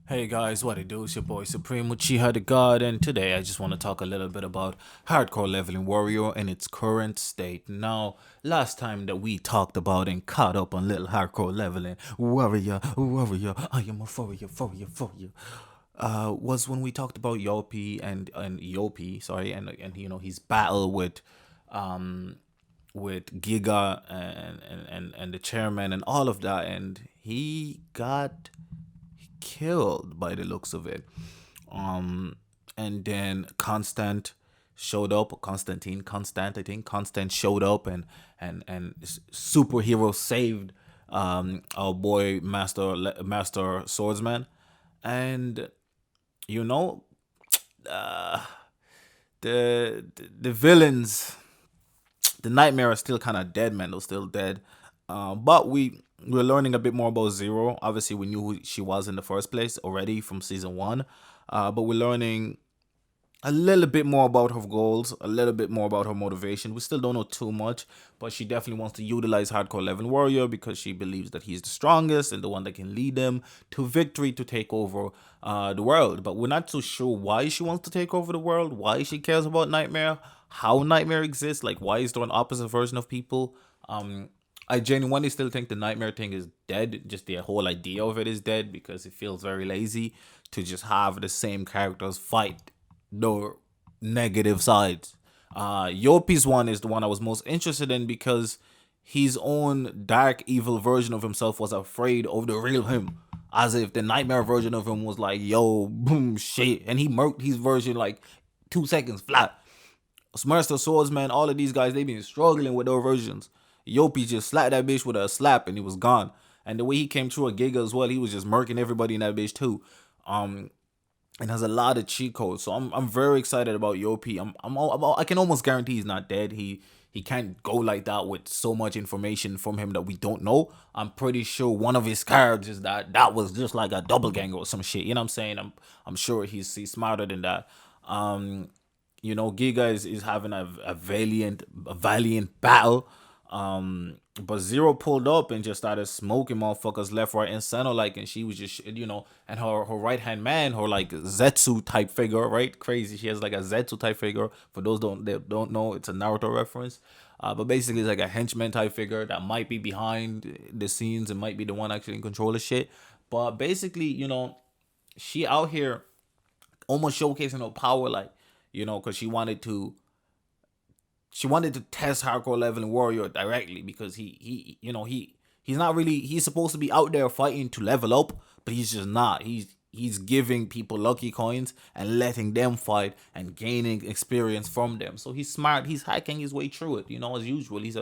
Hey guys, what it do? It's your boy Supreme Uchiha the God, and today I just want to talk a little bit about Hardcore Leveling Warrior and its current state. Now, last time that we talked about and caught up on little Hardcore Leveling Warrior, I am a warrior, was when we talked about Yopi and Yopi, sorry, and his battle with Giga and the chairman and all of that, and he got killed by the looks of it. Um, and then Constant, I think Constant showed up and superhero saved our boy Master Swordsman, and you know uh, the villains, the Nightmare are still kind of dead, man. They're still dead. But we're learning a bit more about Zero. Obviously, we knew who she was in the first place already from season one. But we're learning a little bit more about her goals, a little bit more about her motivation. We still don't know too much, but she definitely wants to utilize Hardcore Level Warrior because she believes that he's the strongest and the one that can lead them to victory to take over the world. But we're not too sure why she wants to take over the world, why she cares about Nightmare, how Nightmare exists, like why is there an opposite version of people. I genuinely still think the Nightmare thing is dead. Just the whole idea of it is dead because it feels very lazy to just have the same characters fight the negative sides. Yopi's one is the one I was most interested in because his own dark, evil version of himself was afraid of the real him. As if the nightmare version of him was like, yo, boom, shit. And he murked his version like 2 seconds flat. Smarster Swordsman, all of these guys, they been struggling with their versions. Yopi just slapped that bitch with a slap and he was gone. And the way he came through a Giga as well, he was just murking everybody in that bitch too. And has a lot of cheat codes. So I'm very excited about Yopi. I can almost guarantee he's not dead. He can't go like that with so much information from him that we don't know. I'm pretty sure one of his cards is that was just like a double gang or some shit. You know what I'm saying? I'm sure he's smarter than that. Um, Giga is having a valiant battle. But Zero pulled up and just started smoking motherfuckers left, right, and center, like, and she was just, and her right hand man, her like Zetsu type figure, right? Crazy. She has like a Zetsu type figure. For those that don't know, it's a Naruto reference. But basically, it's like a henchman type figure that might be behind the scenes and might be the one actually in control of shit. But basically, she out here almost showcasing her power, like, because she wanted to test Hardcore Leveling Warrior directly because he's not really, he's supposed to be out there fighting to level up, but he's just not. He's giving people lucky coins and letting them fight and gaining experience from them. So he's smart. He's hacking his way through it. As usual. He's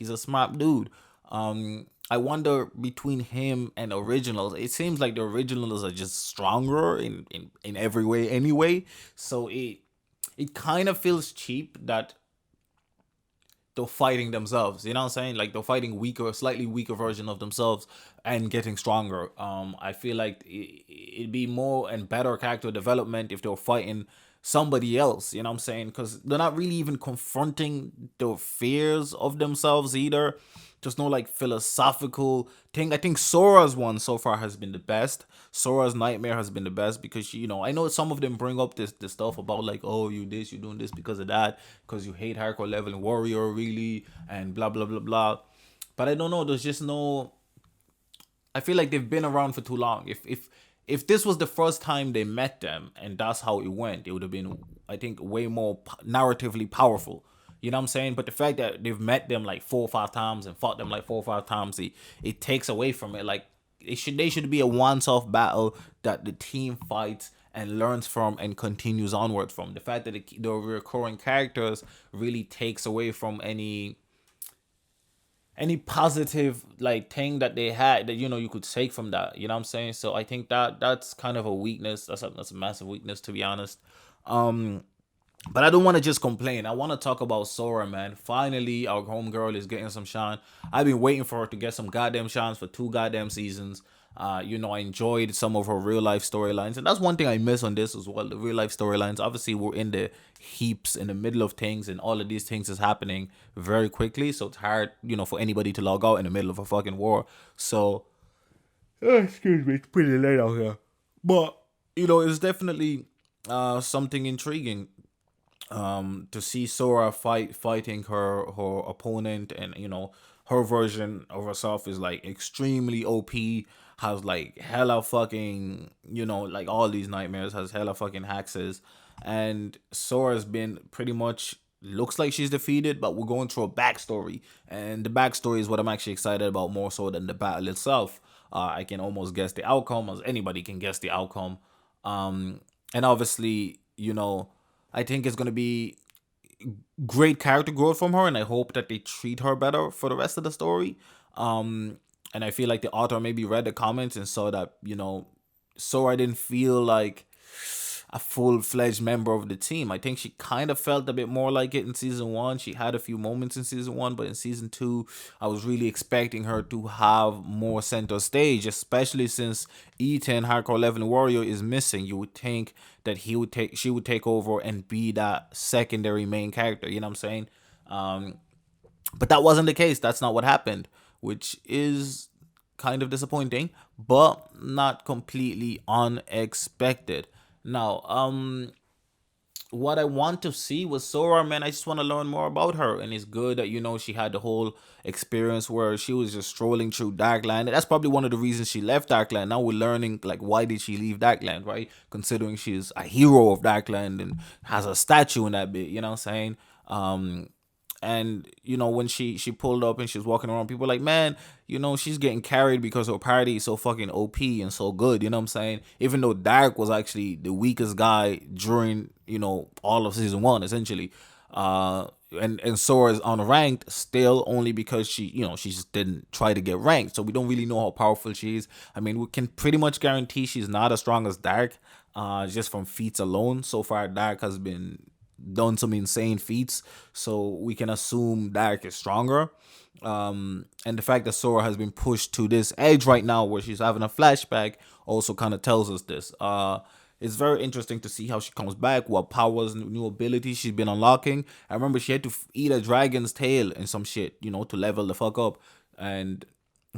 a smart dude. I wonder between him and originals. It seems like the originals are just stronger in every way anyway. So it kind of feels cheap that they're fighting themselves. You know what I'm saying? Like they're fighting weaker, slightly weaker version of themselves and getting stronger. I feel like it'd be more and better character development if they're fighting somebody else. You know what I'm saying? Because they're not really even confronting their fears of themselves either. There's no like philosophical thing. I think Sora's one so far has been the best. Sora's nightmare has been the best because I know some of them bring up this stuff about like, oh, you doing this because of that, because you hate hardcore leveling warrior really, and blah blah blah blah. But I don't know. There's just no. I feel like they've been around for too long. If this was the first time they met them and that's how it went, it would have been, I think, way more narratively powerful. You know what I'm saying? But the fact that they've met them like 4 or 5 times and fought them like 4 or 5 times, it takes away from it. Like they should be a once-off battle that the team fights and learns from and continues onward from. The fact that the recurring characters really takes away from any positive like thing that they had that you could take from that. You know what I'm saying? So I think that's kind of a weakness. That's a massive weakness, to be honest. Um, but I don't want to just complain. I want to talk about Sora, man. Finally, our homegirl is getting some shine. I've been waiting for her to get some goddamn shines for 2 goddamn seasons. I enjoyed some of her real life storylines, and that's one thing I miss on this as well. The real life storylines. Obviously, we're in the heaps in the middle of things, and all of these things is happening very quickly. So it's hard, for anybody to log out in the middle of a fucking war. So, excuse me, it's pretty late out here. But it's definitely something intriguing to see Sora fighting her opponent, and her version of herself is like extremely OP, has like hella fucking like all these nightmares, has hella fucking hexes, and Sora's been pretty much looks like she's defeated, but we're going through a backstory, and the backstory is what I'm actually excited about more so than the battle itself. I can almost guess the outcome, as anybody can guess the outcome. And obviously, I think it's gonna be great character growth from her, and I hope that they treat her better for the rest of the story. And I feel like the author maybe read the comments and saw that Sora didn't feel like a full-fledged member of the team. I think she kind of felt a bit more like it in season one. She had a few moments in season one, but in season two, I was really expecting her to have more center stage, especially since Ethan, Hardcore Level Warrior, is missing. You would think that she would take over and be that secondary main character. You know what I'm saying? But that wasn't the case. That's not what happened, which is kind of disappointing, but not completely unexpected. Now, what I want to see with Sora, man, I just want to learn more about her. And it's good that, she had the whole experience where she was just strolling through Darkland. And that's probably one of the reasons she left Darkland. Now we're learning, like, why did she leave Darkland, right? Considering she's a hero of Darkland and has a statue in that bit, you know what I'm saying? And when she pulled up and she was walking around, people were like, man, she's getting carried because her party is so fucking OP and so good, you know what I'm saying? Even though Dark was actually the weakest guy during all of season one, essentially. And Sora is unranked still, only because she just didn't try to get ranked, so we don't really know how powerful she is. I mean, we can pretty much guarantee she's not as strong as Dark, just from feats alone. So far, Dark has been done some insane feats, so we can assume Dark is stronger. And the fact that Sora has been pushed to this edge right now where she's having a flashback also kind of tells us this. It's very interesting to see how she comes back, what powers, new abilities she's been unlocking. I remember she had to eat a dragon's tail and some shit, to level the fuck up. And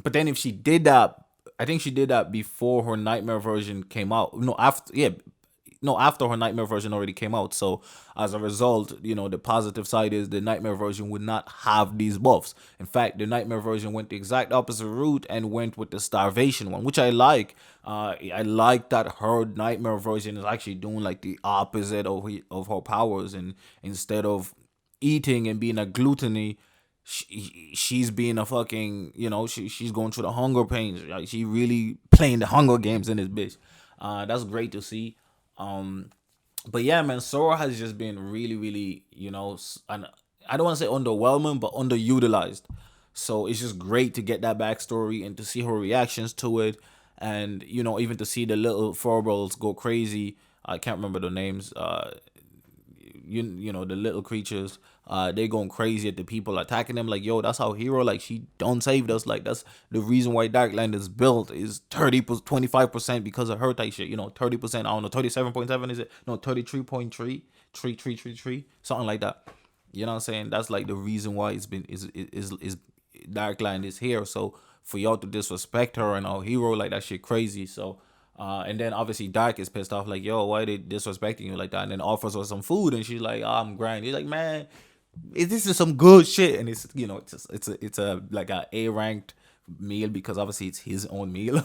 but then if she did that, I think she did that before her nightmare version came out. No, after, yeah, no, after her nightmare version already came out. So as a result, the positive side is the nightmare version would not have these buffs. In fact, the nightmare version went the exact opposite route and went with the starvation one, which I like. I like that her nightmare version is actually doing like the opposite of her powers, and instead of eating and being a gluttony, she's being a fucking, she's going through the hunger pains. Like, she really playing the Hunger Games in this bitch. That's great to see. Um, but yeah, man, Sora has just been really, really, and I don't want to say underwhelming, but underutilized. So it's just great to get that backstory and to see her reactions to it, and even to see the little furballs go crazy. I can't remember the names. The little creatures, they going crazy at the people attacking them, like, yo, that's our hero, like, she done saved us, like, that's the reason why Darkland is built, is 25% because of her type shit, 30%, I don't know, 37.7 is it, no, 33.3 something like that, you know what I'm saying? That's like the reason why it's been is Darkland is here. So for y'all to disrespect her and our hero, like, that shit crazy. So and then obviously Dark is pissed off, like, yo, why they disrespecting you like that? And then offers her some food, and she's like, oh, I'm grinding. He's like, man, this is some good shit, and it's it's a like a ranked meal, because obviously it's his own meal.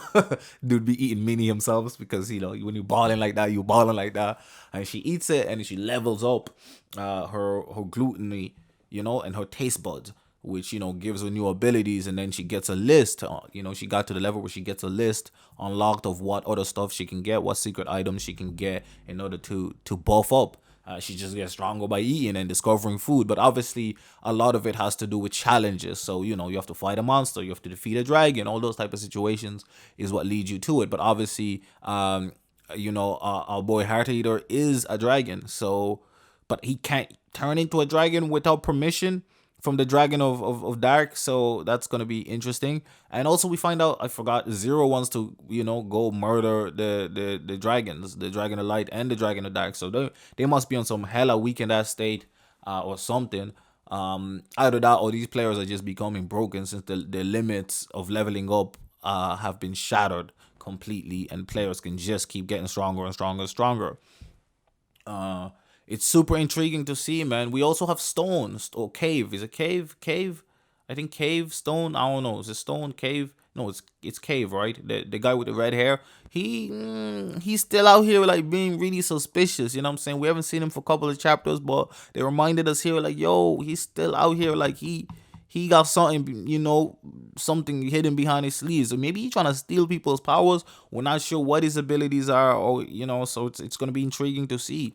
Dude be eating mini himself, because when you balling like that, you balling like that, and she eats it, and she levels up her gluttony, and her taste buds, which gives her new abilities. And then she gets a list. She got to the level where she gets a list unlocked of what other stuff she can get, what secret items she can get in order to buff up. She just gets stronger by eating and discovering food. But obviously, a lot of it has to do with challenges. So, you have to fight a monster, you have to defeat a dragon, all those type of situations is what leads you to it. But obviously, our boy Heart Eater is a dragon. So, but he can't turn into a dragon without permission from the dragon of Dark. So that's gonna be interesting. And also we find out, I forgot, Zero wants to go murder the dragons, the dragon of light and the dragon of dark. So they must be on some hella weakened ass state, or something. Either that, or these players are just becoming broken, since the limits of leveling up have been shattered completely, and players can just keep getting stronger and stronger and stronger. It's super intriguing to see, man. We also have Stone or Cave. Is it Cave? Cave? I think Cave, Stone. I don't know. Is it Stone, Cave? No, it's Cave, right? The guy with the red hair. He's still out here like being really suspicious. You know what I'm saying? We haven't seen him for a couple of chapters, but they reminded us here like, yo, he's still out here like he got something, something hidden behind his sleeves. So maybe he's trying to steal people's powers. We're not sure what his abilities are, or so it's gonna be intriguing to see.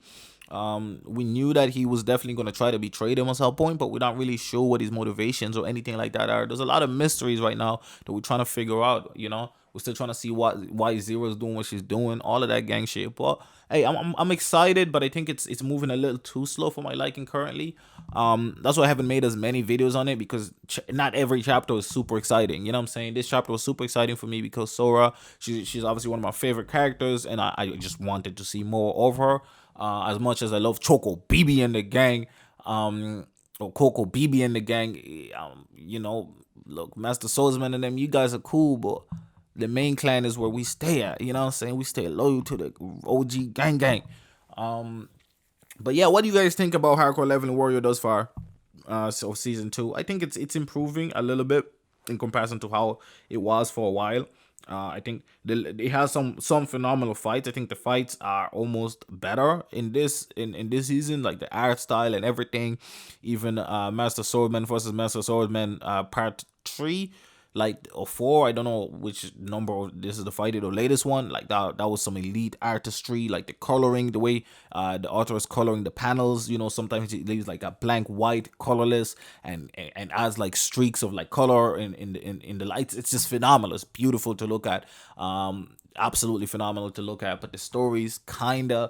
We knew that he was definitely going to try to betray them at some point, but we're not really sure what his motivations or anything like that are. There's a lot of mysteries right now that we're trying to figure out. We're still trying to see why Zero's doing what she's doing, all of that gang shit. But hey, I'm excited, but I think it's moving a little too slow for my liking currently. That's why I haven't made as many videos on it, because not every chapter is super exciting. You know what I'm saying? This chapter was super exciting for me because Sora, she's obviously one of my favorite characters, and I just wanted to see more of her. As much as I love Choco BB and the gang, or Coco BB and the gang, look, Master Swordsman and them, you guys are cool, but the main clan is where we stay at. You know what I'm saying? We stay loyal to the OG gang. But yeah, what do you guys think about Hardcore Leveling Warrior thus far? So season 2, I think it's improving a little bit in comparison to how it was for a while. I think it has some phenomenal fights. I think the fights are almost better in this season, like the art style and everything. Even Master Swordman versus Master Swordman part 3, or 4, I don't know which number this is, the fight, the latest one. Like that was some elite artistry, like the coloring, the way the author is coloring the panels. Sometimes it leaves like a blank white, colorless, and adds like streaks of like color in the lights. It's just phenomenal. It's beautiful to look at. Absolutely phenomenal to look at. But the story's kinda,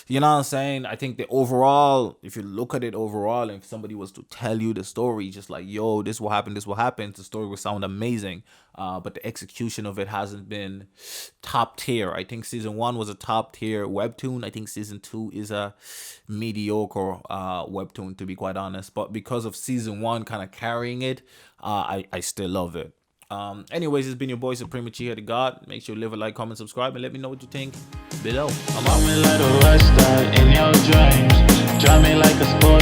you know what I'm saying? I think the overall, if you look at it overall, and if somebody was to tell you the story, just like, yo, this will happen, the story would sound amazing. But the execution of it hasn't been top tier. I think season 1 was a top tier webtoon. I think season 2 is a mediocre webtoon, to be quite honest. But because of season 1 kind of carrying it, I still love it. Anyways, it's been your boy Supreme Chi here to God. Make sure you leave a like, comment, subscribe, and let me know what you think below. I'm out. Like a rockstar in your dreams. Drive me like a sport.